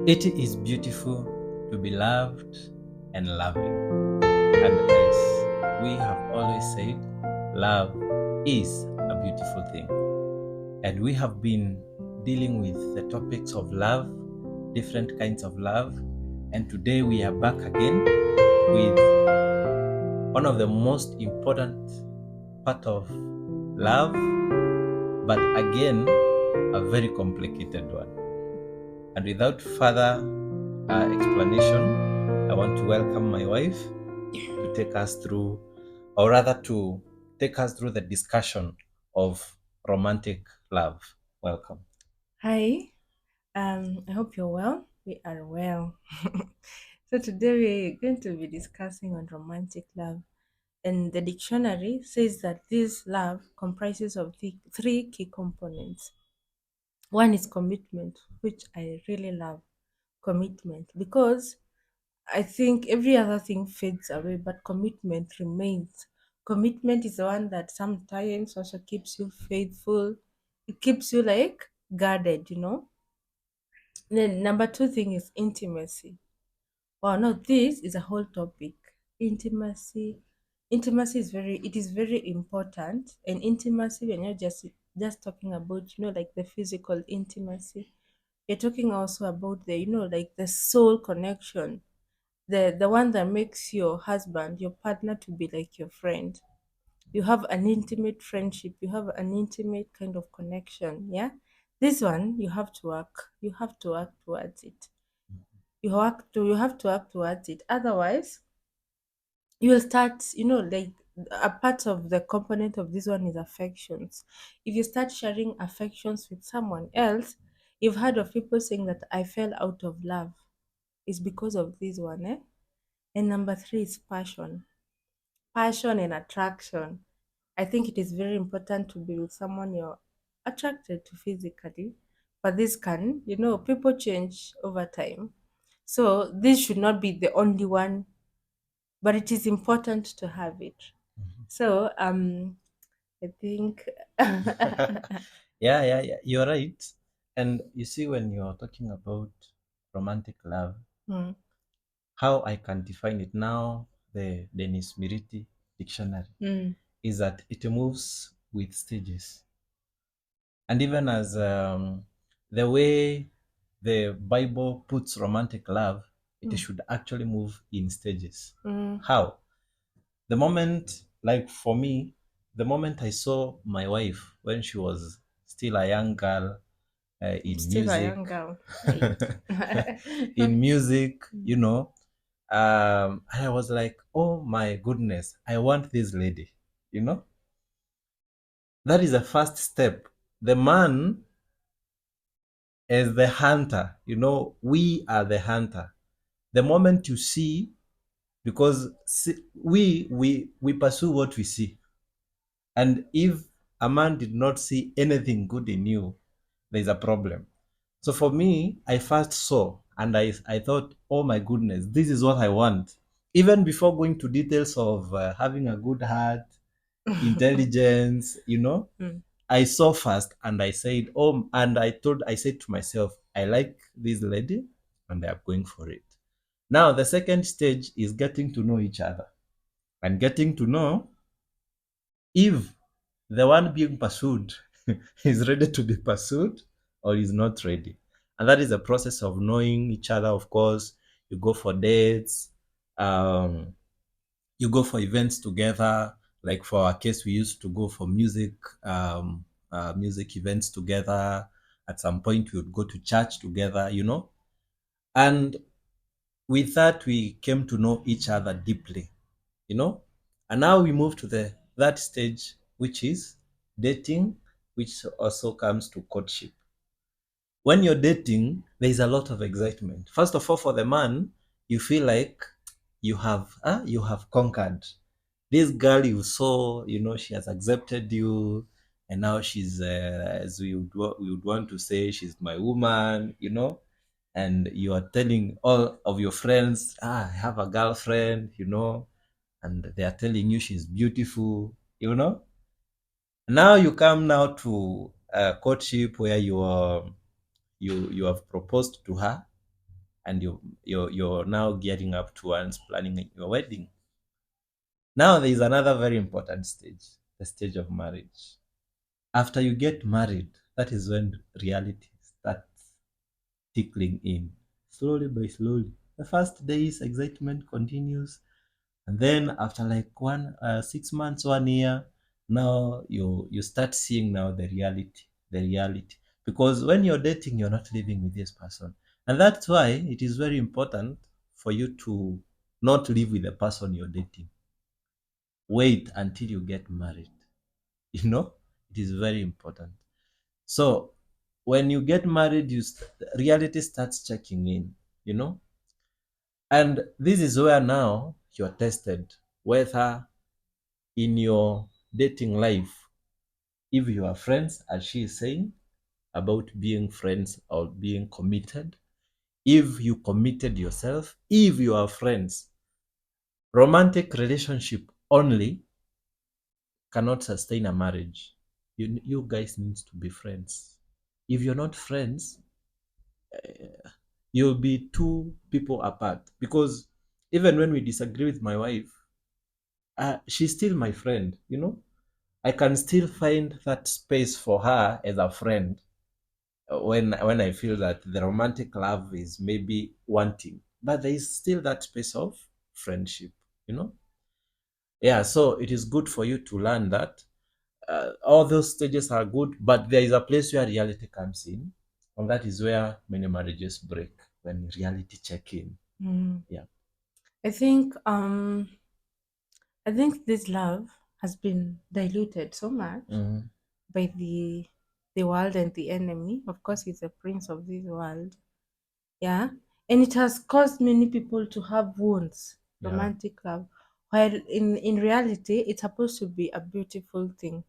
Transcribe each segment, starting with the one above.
It is beautiful to be loved and loving. And as we have always said, love is a beautiful thing. And we have been dealing with the topics of love, different kinds of love. And today we are back again with one of the most important part of love, but again, a very complicated one. And without further explanation, I want to welcome my wife to take us through, or rather to take us through the discussion of romantic love. Welcome. Hi, I hope you're well. We are well. So today we're going to be discussing on romantic love. And the dictionary says that this love comprises of the three key components. One is commitment, which I really love commitment because I think every other thing fades away, but commitment remains. Commitment is the one that sometimes also keeps you faithful. It keeps you like guarded. Then number two thing is intimacy. Wow, no, this is a whole topic. Intimacy. Intimacy is very important. And intimacy, when you're just talking about, like the physical intimacy, you're talking also about like the soul connection. The one that makes your husband, your partner to be like your friend. You have an intimate friendship, you have an intimate kind of connection, yeah. This one you have to work towards it. You have to work towards it. Otherwise, you will start, like a part of the component of this one is affections. If you start sharing affections with someone else, you've heard of people saying that I fell out of love. It's because of this one, eh? And number three is passion. Passion and attraction. I think it is very important to be with someone you're attracted to physically, but this can, people change over time. So this should not be the only one, but it is important to have it. So I think Yeah, you're right. And you see, when you're talking about romantic love, Mm, how I can define it now, the Dennis Miriti dictionary, mm, is that it moves with stages. And even as the way the Bible puts romantic love, it mm, should actually move in stages. mm. How? The moment, like for me, the moment I saw my wife when she was still a young girl in Still a music, young girl. Hey. in music, I was like, oh my goodness, I want this lady, you know? That is the first step. The man is the hunter, we are the hunter. The moment you see, because we pursue what we see. And if a man did not see anything good in you, there's a problem. So for me, I first saw and I thought, oh my goodness, this is what I want. Even before going to details of having a good heart, intelligence, Mm, I saw first and I said, oh, and I said to myself, I like this lady and I'm going for it. Now, the second stage is getting to know each other and getting to know if the one being pursued is ready to be pursued or is not ready. And that is a process of knowing each other. Of course, you go for dates, um, you go for events together. Like for our case, we used to go for music events together. At some point, we would go to church together. And with that, we came to know each other deeply, you know. And now we move to the that stage, which is dating, which also comes to courtship. When you're dating, there is a lot of excitement. First of all, for the man, you feel like you have conquered this girl you saw. She has accepted you, and now she's as we would want to say, she's my woman. And you are telling all of your friends, I have a girlfriend, and they are telling you she's beautiful. Now you come now to courtship, where you have proposed to her, and you're now gearing up towards planning your wedding. Now there is another very important stage, the stage of marriage. After you get married, that is when reality starts tickling in, slowly by slowly. The first days excitement continues, and then after like 6 months, 1 year, now you start seeing now the reality. Because when you're dating, you're not living with this person, and that's why it is very important for you to not live with the person you're dating. Wait until you get married. You know, it is very important. So when you get married, reality starts checking in. You know, and this is where now you're tested whether in your dating life, if you are friends, as she is saying about being friends or being committed, if you committed yourself, if you are friends, romantic relationship only cannot sustain a marriage. You guys need to be friends. If you're not friends, you'll be two people apart. Because even when we disagree with my wife, she's still my friend. I can still find that space for her as a friend when I feel that the romantic love is maybe wanting, but there is still that space of friendship. You know, yeah. So it is good for you to learn that all those stages are good, but there is a place where reality comes in, and that is where many marriages break when reality check in. Mm. Yeah. I think this love has been diluted so much Mhm. by the world and the enemy. Of course, he's the prince of this world. Yeah. And it has caused many people to have wounds, Yeah. romantic love. While in reality, it's supposed to be a beautiful thing.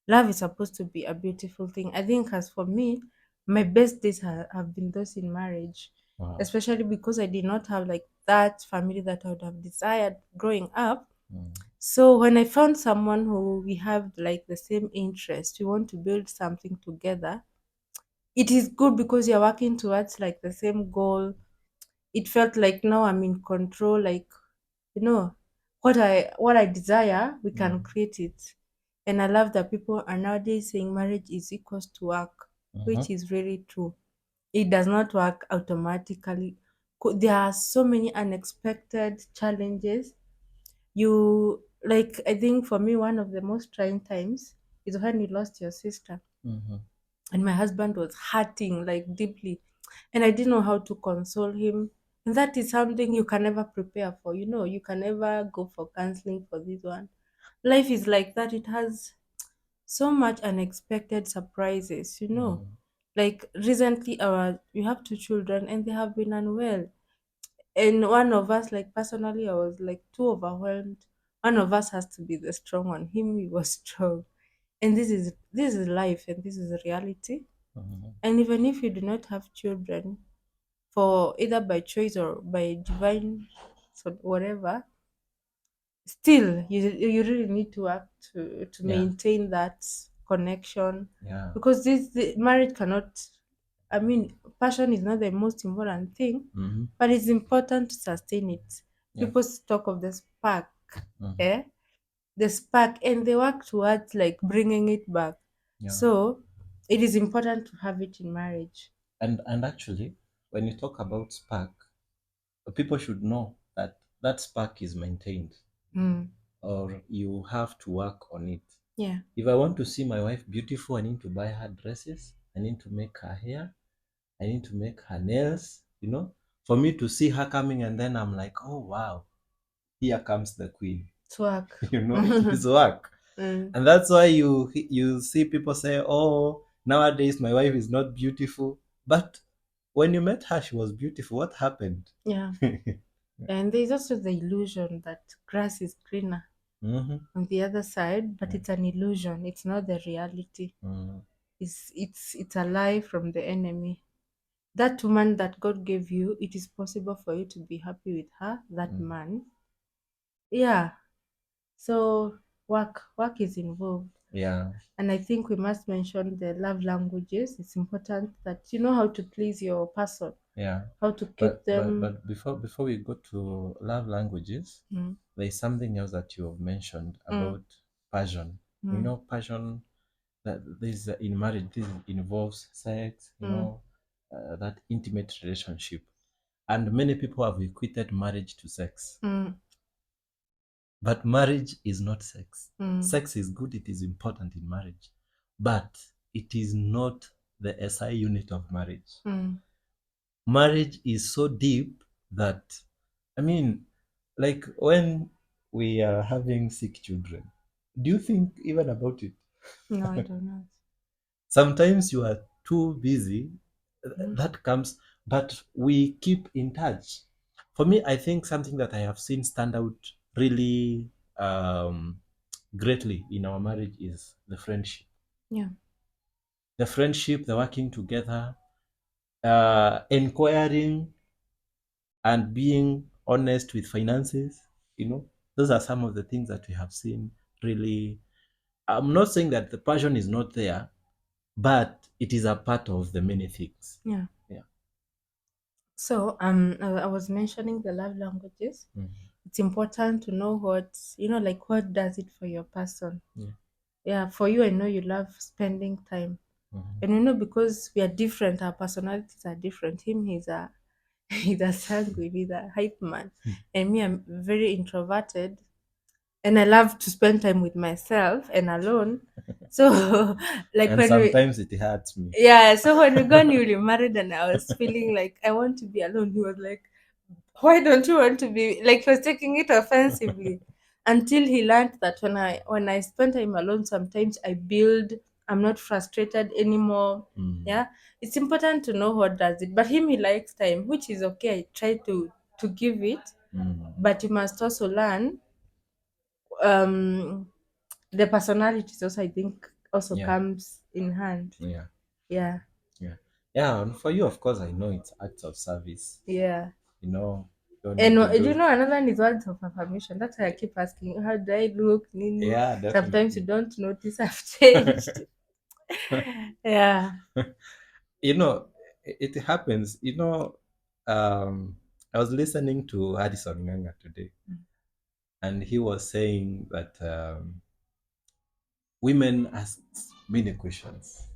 Love is supposed to be a beautiful thing. I think, as for me, my best days have been those in marriage, Wow. especially because I did not have like that family that I would have desired growing up. Mm. So when I found someone who we have like the same interest, we want to build something together. It is good because you're working towards like the same goal. It felt like now I'm in control, like, you know, what I desire, we can Mm. create it. And I love that people are nowadays saying marriage is equals to work, which Mhm. is really true. It does not work automatically. There are so many unexpected challenges. You like, I think for me, one of the most trying times is when you lost your sister, Mhm. and my husband was hurting like deeply, and I didn't know how to console him. And that is something you can never prepare for. You can never go for counseling for this one. Life is like that. It has so much unexpected surprises. Mm. Like recently, we have two children and they have been unwell, and one of us, like personally, I was like too overwhelmed. One of us has to be the strong one. Him, he was strong. And this is life, and this is reality. Mhm. And even if you do not have children, for either by choice or by divine, so whatever, still you really need to act to Yeah. maintain that connection, Yeah. because the marriage cannot. I mean, passion is not the most important thing, Mhm. but it's important to sustain it. Yeah. People talk of the spark, Mhm. eh? The spark, and they work towards like bringing it back. Yeah. So it is important to have it in marriage. And actually, when you talk about spark, people should know that that spark is maintained, Mm, or you have to work on it. yeah. If I want to see my wife beautiful, I need to buy her dresses. I need to make her hair. I need to make her nails. For me to see her coming, and then I'm like, oh wow, here comes the queen. It's work. It is work. Mm, And that's why you see people say, oh, nowadays my wife is not beautiful. But when you met her, she was beautiful. What happened? yeah. And there's also the illusion that grass is greener Hmm. on the other side, but Yeah. it's an illusion. It's not the reality. Mm. It's a lie from the enemy. That woman that God gave you, it is possible for you to be happy with her, that Mm. man. Yeah. So work is involved. Yeah. And I think we must mention the love languages. It's important that you know how to please your person. Yeah. how to keep But them. before we go to love languages, Mm, there's something else that you have mentioned mm, about passion. You mm, know, passion that this in marriage this involves sex, mm, that intimate relationship. And many people have equated marriage to sex. mm, But marriage is not sex. mm, Sex is good, it is important in marriage. But it is not the SI unit of marriage. mm. Marriage is so deep that, I mean, like when we are having sick children, do you think even about it? No, I don't know. Sometimes you are too busy, Mm, that comes, but we keep in touch. For me, I think something that I have seen stand out really greatly in our marriage is the friendship. yeah. The friendship, the working together, inquiring and being honest with finances. Those are some of the things that we have seen really. I'm not saying that the passion is not there, but it is a part of the many things. Yeah. Yeah. So, I was mentioning the love languages. Mhm. It's important to know what, like what does it for your person. Yeah. Yeah, for you, I know you love spending time. Mhm. And because we are different, our personalities are different. Him, he's a he's a sanguine, he's a hype man. And me, I'm very introverted. And I love to spend time with myself and alone. So like And when we sometimes it hurts me. yeah, so when we got newly married and I was feeling like I want to be alone, he was like, why don't you want to be like he was taking it offensively until he learned that when I spend time alone sometimes I build. I'm not frustrated anymore. Mm. Yeah, it's important to know what does it, but him, he likes time, which is okay. I try to give it, Mm. but you must also learn um the personalities also, I think, also Yeah. comes in hand. Yeah. Yeah. Yeah. Yeah. And for you, of course, I know it's acts of service. Yeah. You know, you don't And need to do you do. know another one is words of affirmation? That's why I keep asking, how do I look, Nini? Yeah, Sometimes you definitely. don't notice I've changed. Yeah. It happens. I was listening to Addison Nganga today, and he was saying that women ask many questions,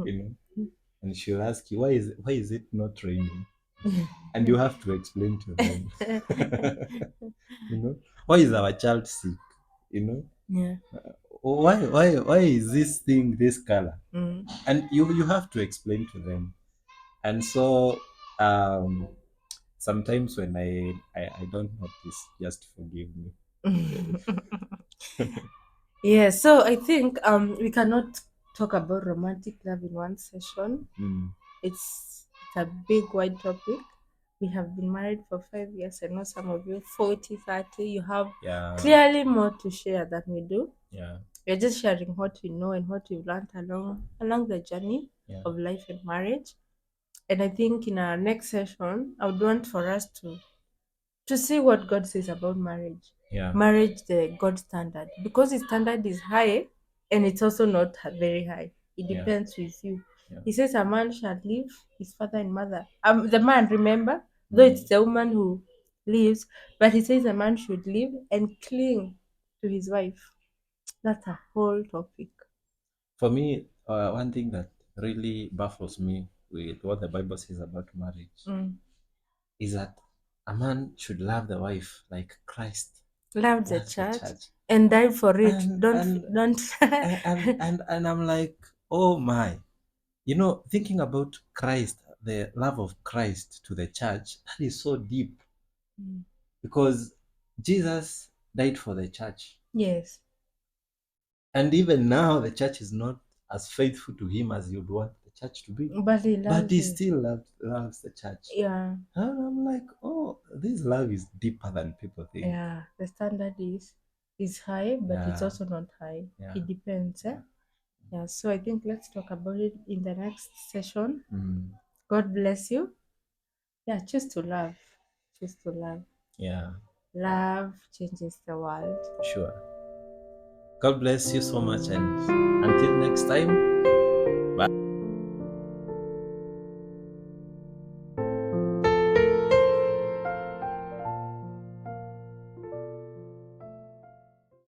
you know, and she'll ask you, why is it not raining? And you have to explain to them, you know, why is our child sick? You know, Yeah. why is this thing this color? Mm. And you have to explain to them. And so um sometimes when I don't notice, just forgive me. Yeah, so I think we cannot talk about romantic love in one session. Mm, It's a big wide topic. We have been married for 5 years. I know some of you 40, 30. You have yeah. clearly more to share than we do. Yeah. We're just sharing what we know and what we've learned along the journey Yeah. of life and marriage. And I think in our next session, I would want for us to see what God says about marriage. Yeah. Marriage, the God standard, because His standard is high, and it's also not very high. It Yeah. depends with you. Yeah. He says a man shall leave his father and mother. The man, remember, though Mm. it's the woman who leaves, but he says a man should live and cling to his wife. That's a whole topic. For me, one thing that really baffles me with what the Bible says about marriage Mm. is that a man should love the wife like Christ Love the loves the church church. and die for it. And and Don't. and I'm like, oh my. Thinking about Christ, the love of Christ to the church, that is so deep Mm. because Jesus died for the church. Yes, And even now, the church is not as faithful to him as you'd want the church to be. but he But loves he it. still loves the church. Yeah. And I'm like, oh, this love is deeper than people think. Yeah, the standard is high, but it's Yeah, also not high. yeah, It depends. Eh? yeah. Yeah, so I think let's talk about it in the next session. Mm, God bless you. Yeah, choose to love. Choose to love. yeah, Love changes the world. sure. God bless you so much. And until next time, bye.